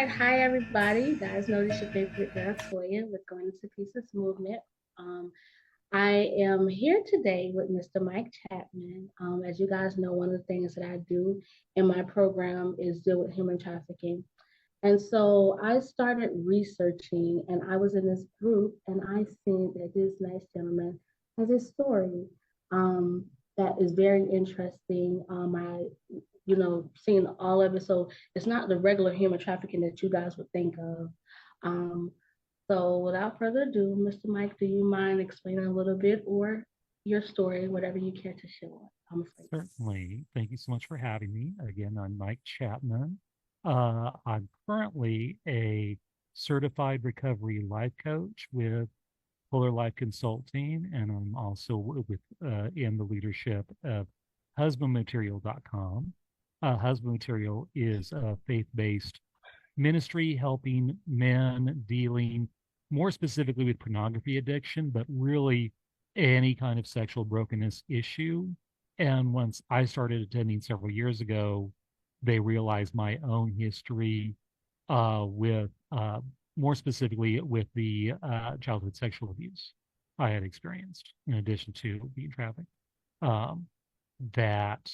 right, hi everybody. You guys know this your favorite girl Toya with Going Into Pieces Movement. Um, I am here today with Mr. Mike Chapman. As you guys know, one of the things that I do in my program is deal with human trafficking. And so I started researching, and I was in this group, and I seen that this nice gentleman has a story um, that is very interesting. Seen all of it, so it's not the regular human trafficking that you guys would think of. Um, so without further ado, Mr. Mike, do you mind explaining a little bit or your story, whatever you care to share? I'm afraid. Certainly. Thank you so much for having me. Again, I'm Mike Chapman. I'm currently a certified recovery life coach with Fuller Life Consulting, and I'm also in the leadership of husbandmaterial.com. Husband Material is a faith-based ministry helping men dealing more specifically with pornography addiction, but really any kind of sexual brokenness issue. And once I started attending several years ago, they realized my own history with more specifically with the childhood sexual abuse I had experienced, in addition to being trafficked. Um, that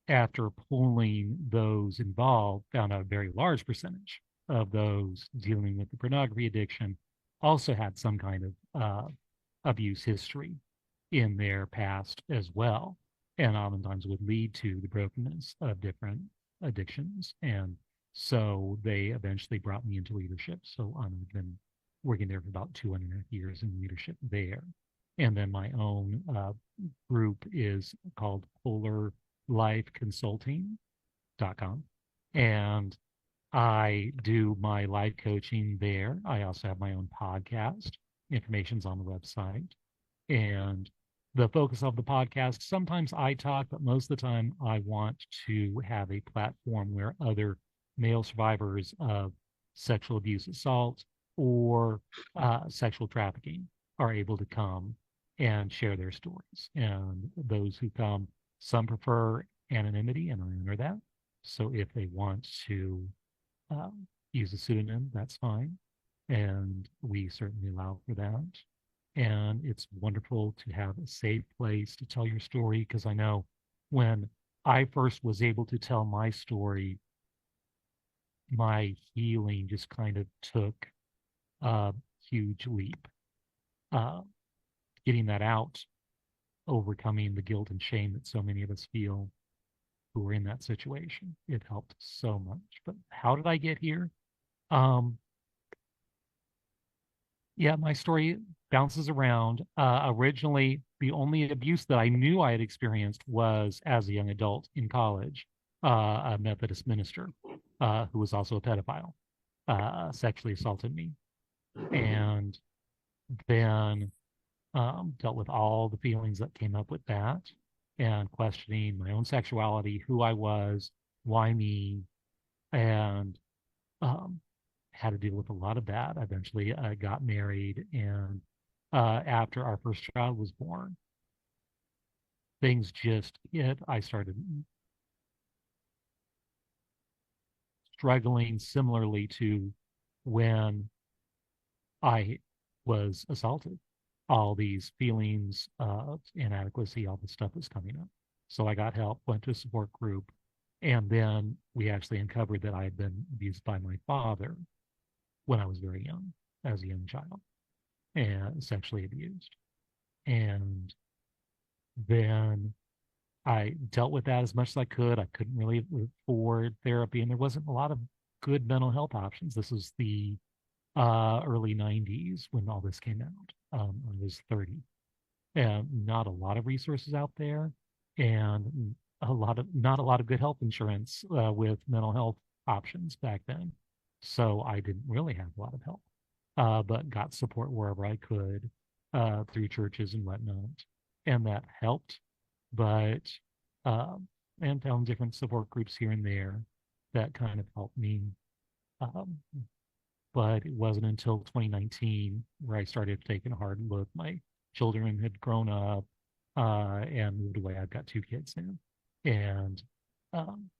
after polling those involved, found out a very large percentage of those dealing with the pornography addiction also had some kind of abuse history in their past as well, and oftentimes would lead to the brokenness of different addictions. And so they eventually brought me into leadership. So I've been working there for about 2.5 years in leadership there. And then my own group is called Polar Life Consulting.com. And I do my life coaching there. I also have my own podcast. Information's on the website. And the focus of the podcast, sometimes I talk, but most of the time I want to have a platform where other male survivors of sexual abuse, assault, or sexual trafficking are able to come and share their stories. And those who come, some prefer anonymity, and I honor that. So if they want to use a pseudonym, that's fine. And we certainly allow for that. And it's wonderful to have a safe place to tell your story, because I know when I first was able to tell my story, my healing just kind of took a huge leap. Uh, Getting that out, overcoming the guilt and shame that so many of us feel who are in that situation. It helped so much. But how did I get here? Um, Yeah, my story bounces around. Originally, the only abuse that I knew I had experienced was as a young adult in college. A Methodist minister who was also a pedophile sexually assaulted me, and then dealt with all the feelings that came up with that, and questioning my own sexuality, who I was, why me, and um, had to deal with a lot of that. I eventually got married, and after our first child was born, things just hit. I started struggling similarly to when I was assaulted. All these feelings of inadequacy, all this stuff was coming up. So I got help, went to a support group, and then we actually uncovered that I had been abused by my father when I was very young, as a young child, and sexually abused. And then I dealt with that as much as I could. I couldn't really afford therapy, and there wasn't a lot of good mental health options. This was the early 90s when all this came out. I was 30, and not a lot of resources out there, and not a lot of good health insurance with mental health options back then. So I didn't really have a lot of help, but got support wherever I could through churches and whatnot, and that helped. But um, and found different support groups here and there that kind of helped me. Um, but it wasn't until 2019 where I started taking a hard look. My children had grown up and moved away. I've got two kids now, and um,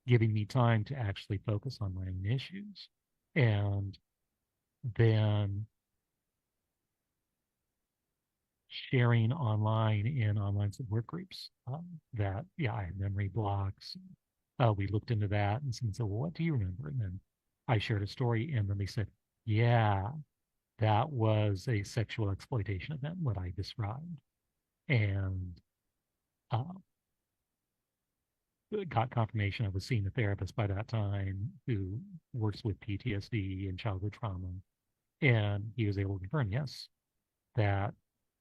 giving me time to actually focus on my own issues. And then sharing online in online support groups that, yeah, I had memory blocks. We looked into that and someone said, well, what do you remember? And then I shared a story, and then they said, yeah, that was a sexual exploitation event, what I described. And uh, got confirmation. I was seeing a therapist by that time who works with PTSD and childhood trauma. And he was able to confirm, yes, that,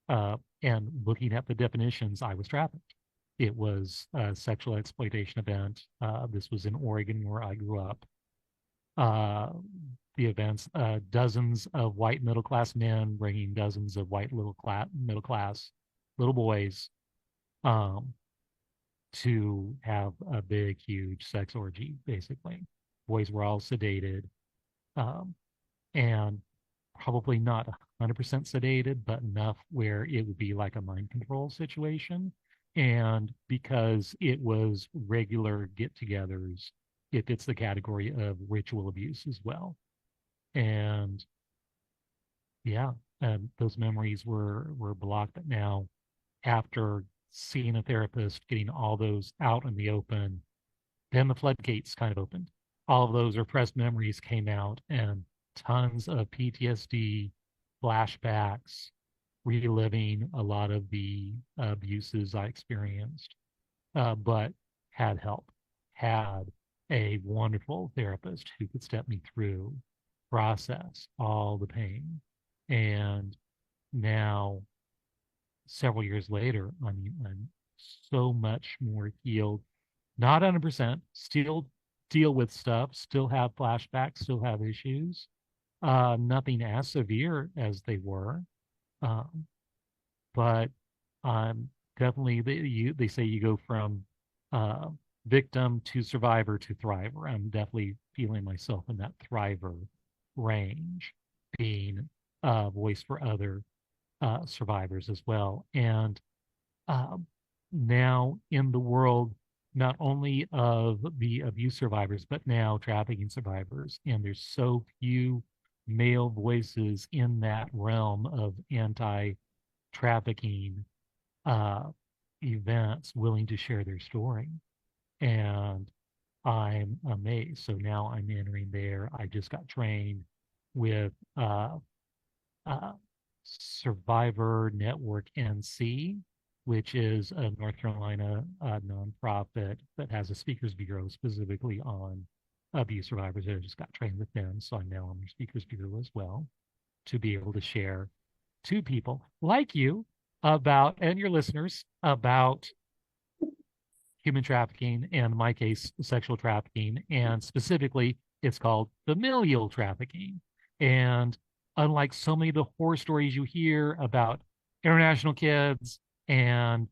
and looking at the definitions, I was trafficked. It was a sexual exploitation event. This was in Oregon where I grew up. Uh, the events, dozens of white middle class men bringing dozens of white middle class little boys um, to have a big, huge sex orgy, basically. Boys were all sedated, um, and probably not 100% sedated, but enough where it would be like a mind control situation. And because it was regular get togethers, it fits the category of ritual abuse as well. And yeah, those memories were blocked. But now, after seeing a therapist, getting all those out in the open, then the floodgates kind of opened. All of those repressed memories came out, and tons of PTSD flashbacks, reliving a lot of the abuses I experienced, but had help, had a wonderful therapist who could step me through, process all the pain. And now, several years later, I mean, I'm so much more healed. Not 100%, still deal with stuff, still have flashbacks, still have issues. Nothing as severe as they were. Um, but definitely, they say you go from uh, victim to survivor to thriver. I'm definitely feeling myself in that thriver range, being a voice for other survivors as well. And um, now in the world, not only of the abuse survivors, but now trafficking survivors. And there's so few male voices in that realm of anti trafficking uh, events willing to share their story. And I'm amazed. So now I'm entering there. I just got trained with uh, Survivor Network NC, which is a North Carolina nonprofit that has a speakers bureau specifically on abuse survivors. I just got trained with them, so I'm now on their speakers bureau as well to be able to share to people like you about and your listeners about human trafficking, and in my case, sexual trafficking. And specifically, it's called familial trafficking. And unlike so many of the horror stories you hear about international kids and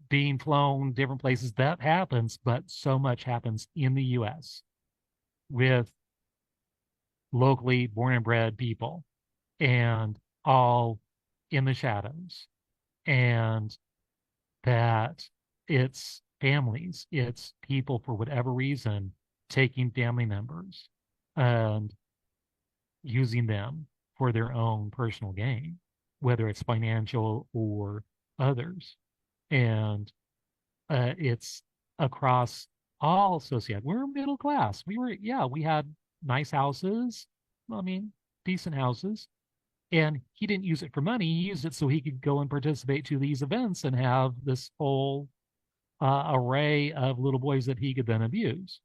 being flown different places, that happens, but so much happens in the US with locally born and bred people, and all in the shadows. And that it's families, it's people for whatever reason taking family members and using them for their own personal gain, whether it's financial or others. And it's across all society. We're middle class. Yeah, we had nice houses. I mean, decent houses. And he didn't use it for money. He used it so he could go and participate to these events and have this whole array of little boys that he could then abuse.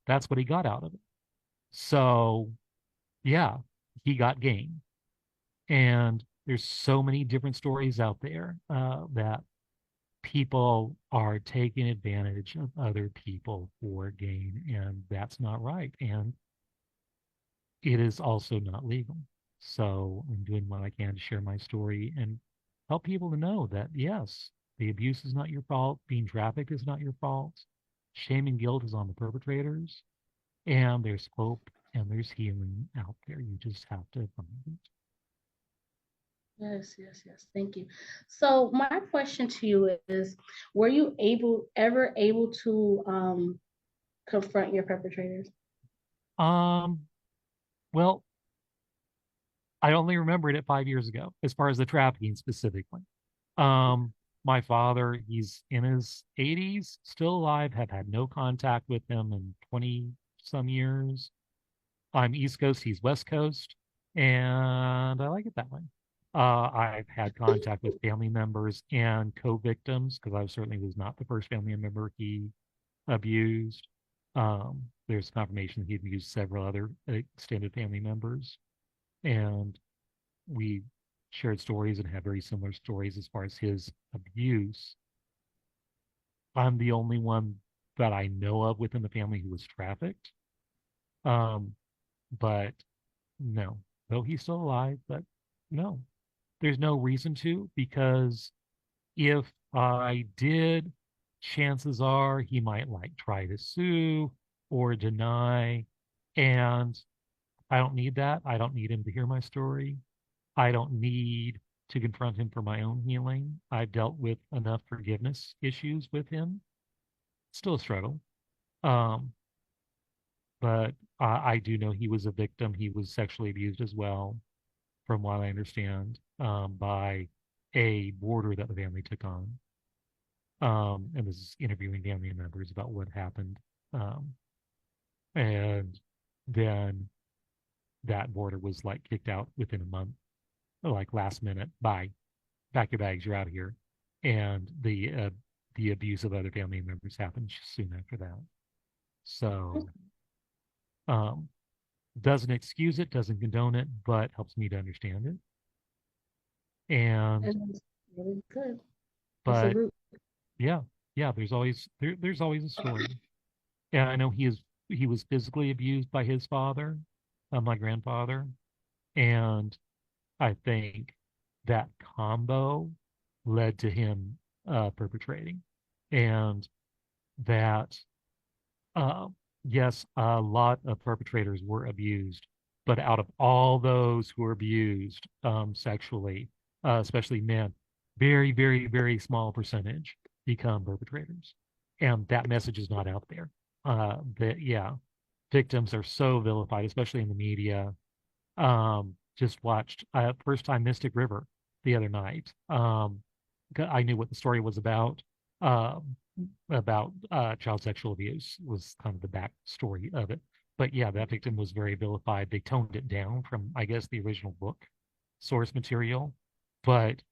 That's what he got out of it. So, yeah, he got game. And there's so many different stories out there that people are taking advantage of other people for gain, and that's not right. And it is also not legal. So I'm doing what I can to share my story and help people to know that, yes, the abuse is not your fault. Being trafficked is not your fault. Shame and guilt is on the perpetrators. And there's hope and there's healing out there. You just have to find it. Yes, yes, yes. Thank you. So my question to you is, were you ever able to confront your perpetrators? Um, well, I only remembered it 5 years ago, as far as the trafficking specifically. Um, my father, he's in his 80s, still alive, have had no contact with him in 20 some years. I'm East Coast, he's West Coast, and I like it that way. I've had contact with family members and co-victims because I certainly was not the first family member he abused. There's confirmation he abused several other extended family members, and we shared stories and have very similar stories as far as his abuse. I'm the only one that I know of within the family who was trafficked. Um, but no, though he's still alive, but no, there's no reason to, because if I did, chances are he might like try to sue or deny. And I don't need that. I don't need him to hear my story. I don't need to confront him for my own healing. I've dealt with enough forgiveness issues with him. Still a struggle. Um, but I do know he was a victim. He was sexually abused as well, from what I understand, by a boarder that the family took on. And this is interviewing family members about what happened. Um, and then that boarder was like kicked out within a month, like last minute. Bye, pack your bags, you're out of here. And the abuse of other family members happened soon after that. So um, doesn't excuse it, doesn't condone it, but helps me to understand it. And And it's really good. It's a but root. yeah, yeah, there's always a story. And I know he was physically abused by his father, my grandfather, and I think that combo led to him perpetrating. And that uh, yes, a lot of perpetrators were abused, but out of all those who were abused sexually, especially men, very, very, very small percentage become perpetrators. And that message is not out there. That, yeah, victims are so vilified, especially in the media. Just watched first time Mystic River the other night. I knew what the story was um, about child sexual abuse was kind of the backstory of it. But yeah, that victim was very vilified. They toned it down from, I guess, the original book source material. But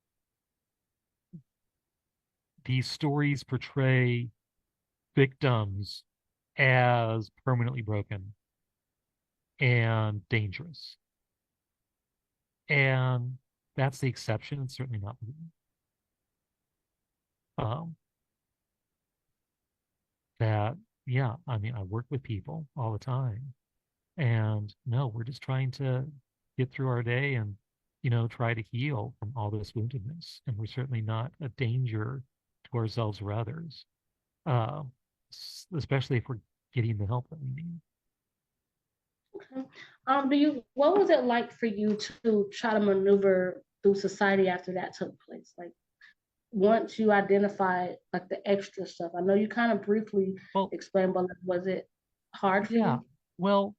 these stories portray victims as permanently broken and dangerous. And that's the exception. It's certainly not the rule. Um, that, yeah, I mean, I work with people all the time. And no, we're just trying to get through our day and, try to heal from all this woundedness. And we're certainly not a danger to ourselves or others, uh, especially if we're getting the help that we need. Okay. What was it like for you to try to maneuver through society after that took place? Like once you identified like the extra stuff, I know you kind of briefly Well, explained, but like, was it hard for yeah. you? Well,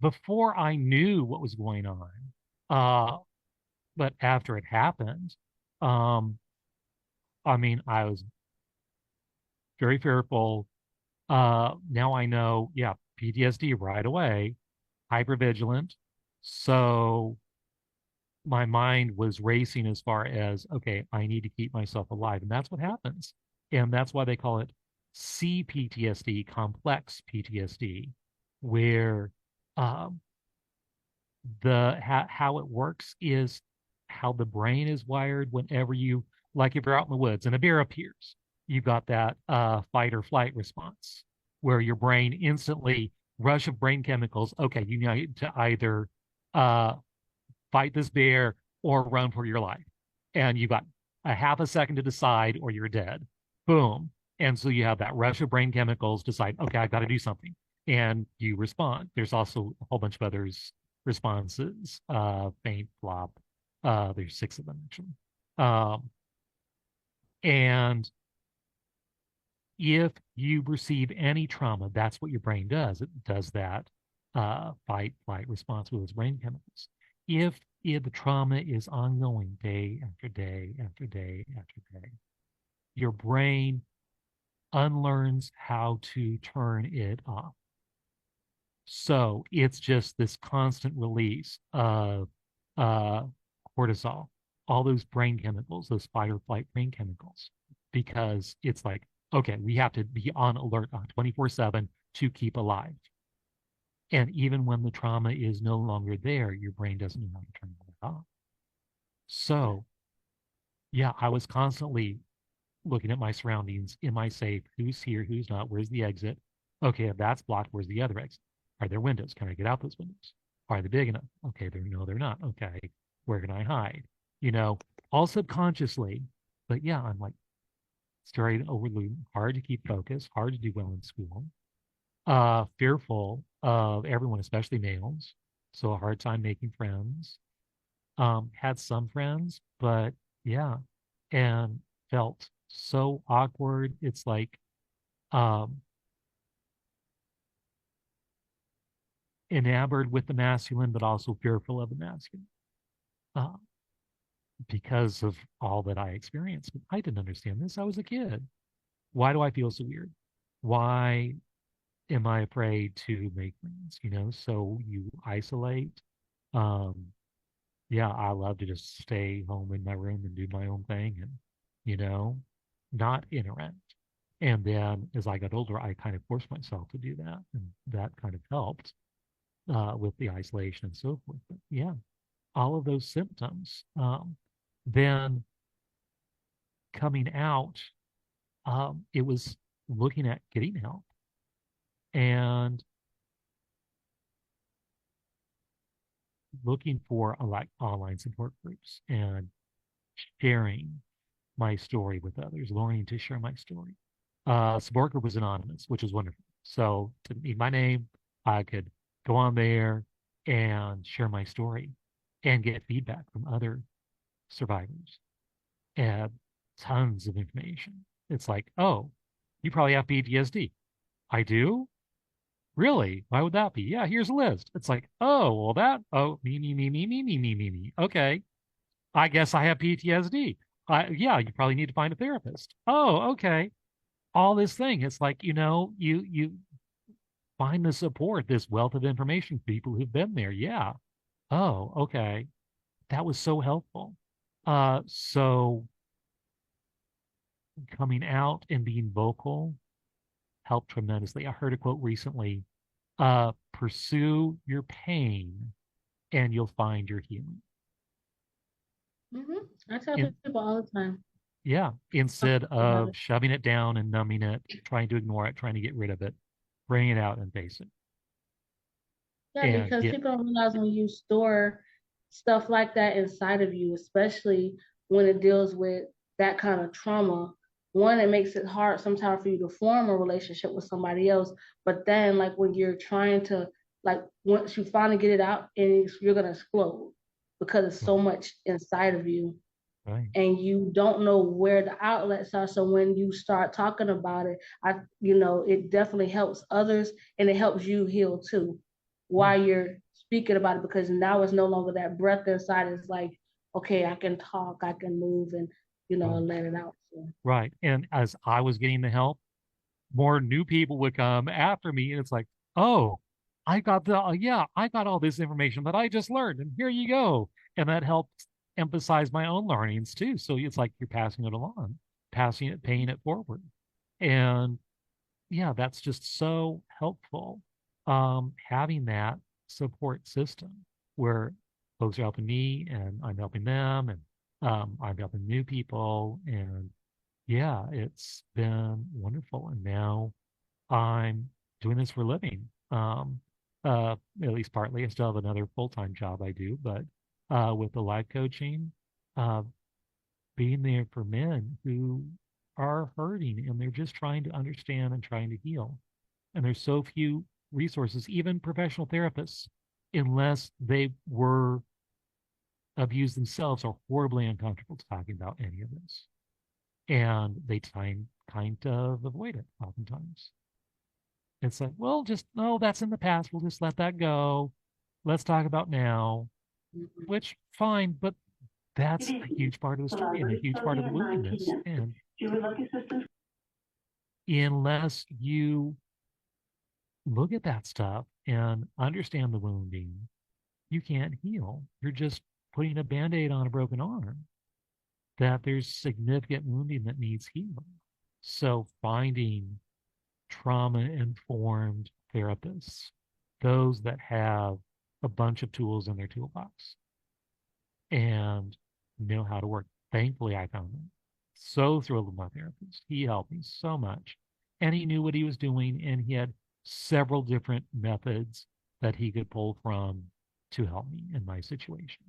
before I knew what was going on, uh, but after it happened, um, I mean, I was very fearful. Now I know, yeah, PTSD right away, hypervigilant. So my mind was racing as far as, okay, I need to keep myself alive. And that's what happens. And that's why they call it CPTSD, complex PTSD, where um, how it works is how the brain is wired whenever you, like if you're out in the woods and a bear appears, you've got that fight or flight response where your brain instantly rush of brain chemicals. Okay, you need to either uh, fight this bear or run for your life. And you got a half a second to decide or you're dead. Boom. And so you have that rush of brain chemicals, decide, okay, I've got to do something. And you respond. There's also a whole bunch of others responses, faint, flop. There's six of them actually. And if you receive any trauma, that's what your brain does. It does that fight, flight response with its brain chemicals. If the trauma is ongoing day after day after day after day, your brain unlearns how to turn it off. So it's just this constant release of uh, cortisol, all those brain chemicals, those fight or flight brain chemicals, because it's like, okay, we have to be on alert 24/7 to keep alive. And even when the trauma is no longer there, your brain doesn't know how to turn it off. Yeah. So, yeah, I was constantly looking at my surroundings. Am I safe? Who's here? Who's not? Where's the exit? Okay, if that's blocked, where's the other exit? Are there windows? Can I get out those windows? Are they big enough? Okay, they're not. Okay, where can I hide? You know, all subconsciously. But yeah, I'm like starting overly hard to keep focus, hard to do well in school, fearful of everyone, especially males. So a hard time making friends. Had some friends, but yeah, and felt so awkward. It's like um, enamored with the masculine, but also fearful of the masculine uh, because of all that I experienced. But I didn't understand this. I was a kid. Why do I feel so weird? Why am I afraid to make friends? You know, so you isolate. Um, yeah, I love to just stay home in my room and do my own thing and, you know, not interact. And then as I got older, I kind of forced myself to do that. And that kind of helped with the isolation and so forth. But yeah, all of those symptoms. Then coming out, it was looking at getting help and looking for like online support groups and sharing my story with others, learning to share my story. Support group was anonymous, which was wonderful. So to need my name, I could go on there and share my story and get feedback from other survivors and tons of information. It's like, oh, you probably have PTSD. I do? Really? Why would that be? Yeah, here's a list. It's like, oh, well, me. Okay. I guess I have PTSD. Yeah, you probably need to find a therapist. Oh, okay. All this thing. It's like, you find the support, this wealth of information, people who've been there. Yeah. Oh, okay. That was so helpful. So coming out and being vocal helped tremendously. I heard a quote recently, pursue your pain and you'll find your healing. I tell And people all the time. yeah, Talk instead about of it. shoving it down and numbing it, trying to ignore it, trying to get rid of it, bring it out and face it Yeah, and because get people don't realize when you store stuff like that inside of you, especially when it deals with that kind of trauma, one, it makes it hard sometimes for you to form a relationship with somebody else. But then, like when you're trying to, like once you finally get it out, and you're gonna explode because it's so right, much inside of you right, and you don't know where the outlets are. So when you start talking about it, it definitely helps others and it helps you heal too right, while you're speaking about it because now it's no longer that breath inside. It's like, okay, I can talk, I can move and, right, let it out. So, right. And as I was getting the help, more new people would come after me, and it's like, oh, I got all this information that I just learned, and here you go, and that helps emphasize my own learnings too. So it's like you're passing it along, passing it, paying it forward, and yeah, that's just so helpful. Having that support system where folks are helping me and I'm helping them, and I'm helping new people, and yeah, it's been wonderful. And now I'm doing this for a living. At least partly. I still have another full-time job I do, but with the life coaching, uh, being there for men who are hurting and they're just trying to understand and trying to heal. And there's so few resources, even professional therapists, unless they were abused themselves, are horribly uncomfortable talking about any of this. And they kind of avoid it oftentimes. It's like, well, just, no, that's in the past. We'll just let that go. Let's talk about now, Mhm. which fine, but Good that's a evening. huge part of the The story and a library is huge part of closing the at 19 woundedness. minutes. And If you would like assistance, unless you look at that stuff and understand the wounding, you can't heal. You're just putting a band-aid on a broken arm, that there's significant wounding that needs healing. So finding trauma-informed therapists, those that have a bunch of tools in their toolbox and know how to work. Thankfully, I found him. So thrilled with my therapist. He helped me so much. And he knew what he was doing, and he had several different methods that he could pull from to help me in my situation.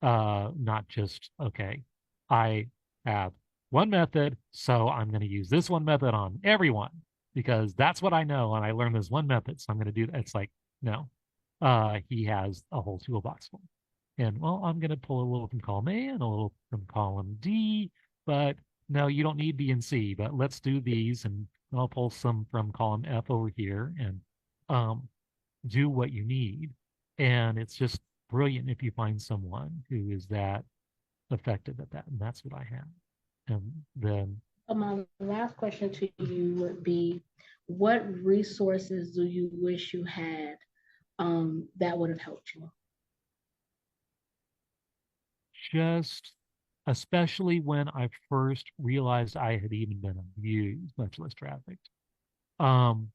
Not just, okay, I have one method, so I'm going to use this one method on everyone because that's what I know. And I learned this one method, so I'm going to do that. It's like, no, he has a whole toolbox full. And well, I'm going to pull a little from column A and a little from column D, but no, you don't need B and C, but let's do these. And I'll pull some from column F over here and um, do what you need. And it's just brilliant if you find someone who is that effective at that. And that's what I have. And then So my last question to you would be, what resources do you wish you had that would have helped you? just, especially when I first realized I had even been abused, much less trafficked, um,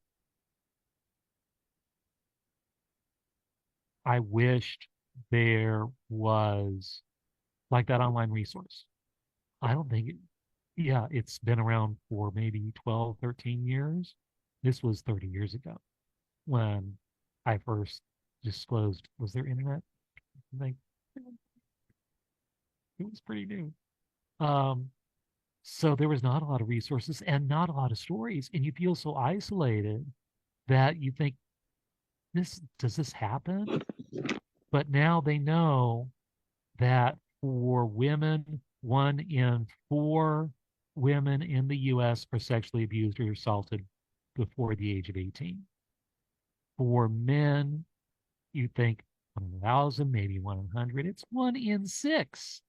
I wished there was like that online resource. I don't think it, yeah, it's been around for maybe 12, 13 years. This was 30 years ago when I first disclosed, was there internet? Like, it was pretty new. Um, so there was not a lot of resources and not a lot of stories. And you feel so isolated that you think, does this happen? But now they know that for women, 1 in 4 women in the US are sexually abused or assaulted before the age of 18. For men, you think 1,000, maybe 100. It's 1 in 6.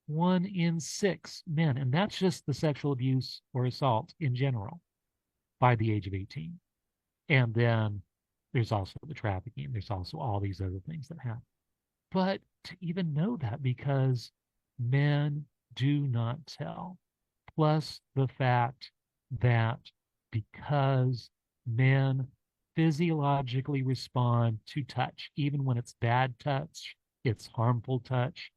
1 in 6 men. And that's just the sexual abuse or assault in general by the age of 18. And then there's also the trafficking. There's also all these other things that happen. But to even know that, because men do not tell, plus the fact that because men physiologically respond to touch, even when it's bad touch, it's harmful touch,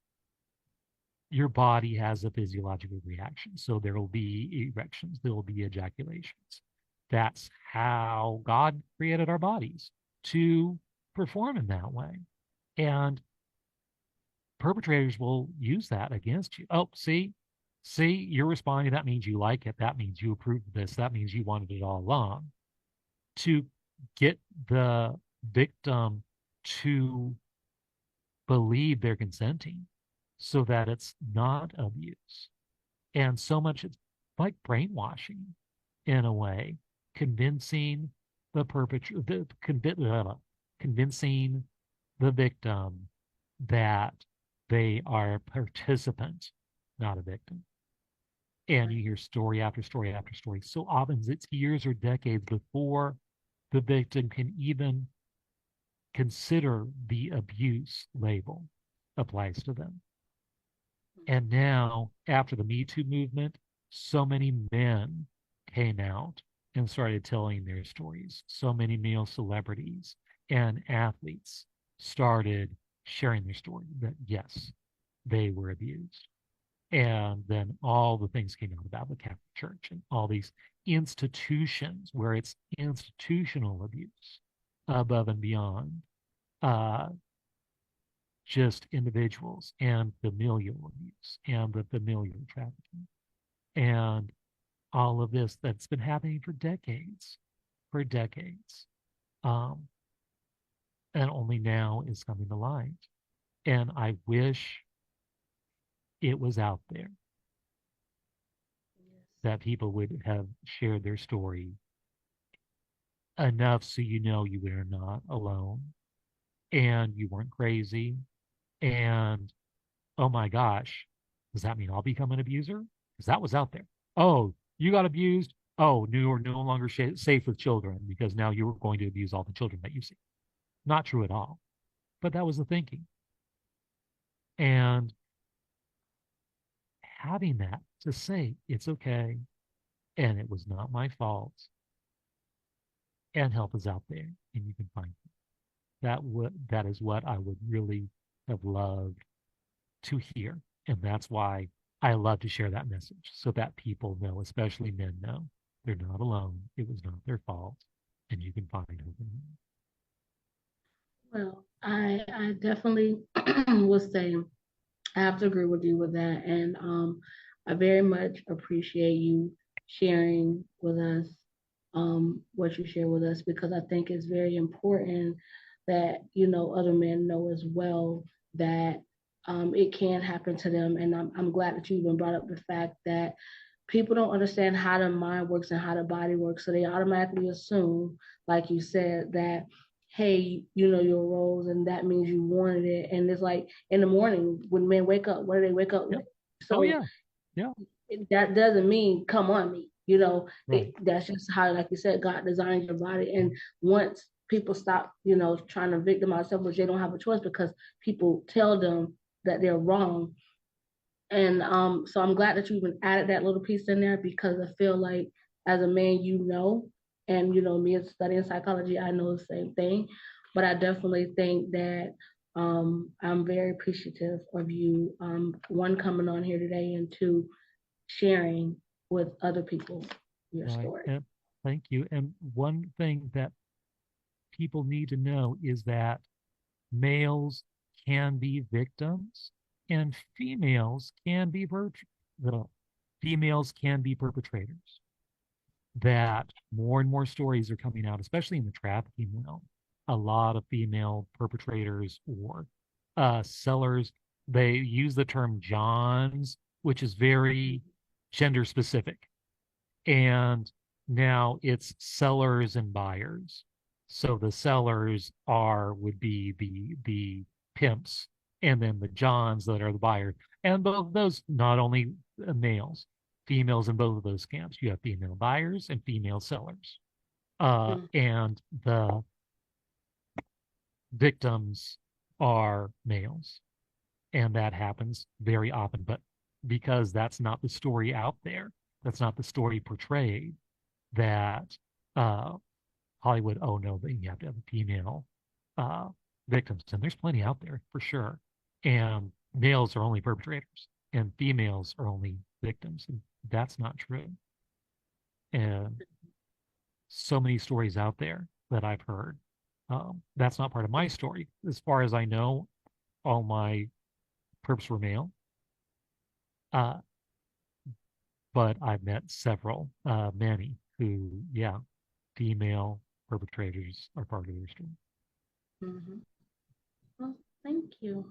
your body has a physiological reaction. So there will be erections, there will be ejaculations. That's how God created our bodies to perform in that way. And perpetrators will use that against you. Oh, see, you're responding. That means you like it. That means you approve of this. That means you wanted it all along. To get the victim to believe they're consenting so that it's not abuse. And so much it's like brainwashing in a way, convincing the perpetrator, convincing the victim that they are a participant, not a victim. And you hear story after story after story. So often it's years or decades before the victim can even consider the abuse label applies to them. And now, after the Me Too movement, so many men came out and started telling their stories. So many male celebrities and athletes started sharing their story that, yes, they were abused. And then all the things came out about the Catholic Church and all these institutions where it's institutional abuse above and beyond uh, just individuals and familial abuse and the familial trafficking and all of this that's been happening for decades. Um, and only now is coming to light. And I wish it was out there. that people would have shared their story enough so you know you were not alone and you weren't crazy. And oh my gosh, does that mean I'll become an abuser? Because that was out there. Oh, you got abused. Oh, you are no longer safe with children because now you are going to abuse all the children that you see. Not true at all. But that was the thinking. And having that to say it's okay and it was not my fault and help is out there and you can find it. That is what I would really have loved to hear. And that's why I love to share that message so that people know, especially men know, they're not alone. It was not their fault. And you can find hope in them. Well, I definitely would say I have to agree with you with that, and I very much appreciate you sharing with us what you share with us because I think it's very important that other men know as well that it can happen to them, and I'm glad that you even brought up the fact that people don't understand how the mind works and how the body works, so they automatically assume, like you said, that hey, you know your roles, and that means you wanted it, and it's like in the morning when men wake up, what do they wake up Yep. with? Oh, So yeah. Yeah. that doesn't mean come on me. Right. That's just how, like you said, God designed your body. And once people stop, trying to victimize themselves, which they don't have a choice because people tell them that they're wrong. And so I'm glad that you even added that little piece in there because I feel like as a man, and me as studying psychology, I know the same thing. But I definitely think that I'm very appreciative of you, one, coming on here today, and two, sharing with other people your Right. story. And thank you. And one thing that people need to know is that males can be victims and females can be perpetrators. That more and more stories are coming out, especially in the trafficking realm. A lot of female perpetrators or sellers, they use the term Johns, which is very gender specific. And now it's sellers and buyers. So the sellers would be the pimps, and then the Johns that are the buyers. And both of those, not only males, females in both of those camps. You have female buyers and female sellers. Mm. And the victims are males. And that happens very often. But because that's not the story out there, that's not the story portrayed, that uh, Hollywood, oh no, but you have to have female uh, victims. And there's plenty out there for sure. And males are only perpetrators and females are only victims. And that's not true. And so many stories out there that I've heard. That's not part of my story. As far as I know, all my perps were male. Uh, but I've met many who, yeah, female perpetrators are part of their story. Mm-hmm. Well, thank you.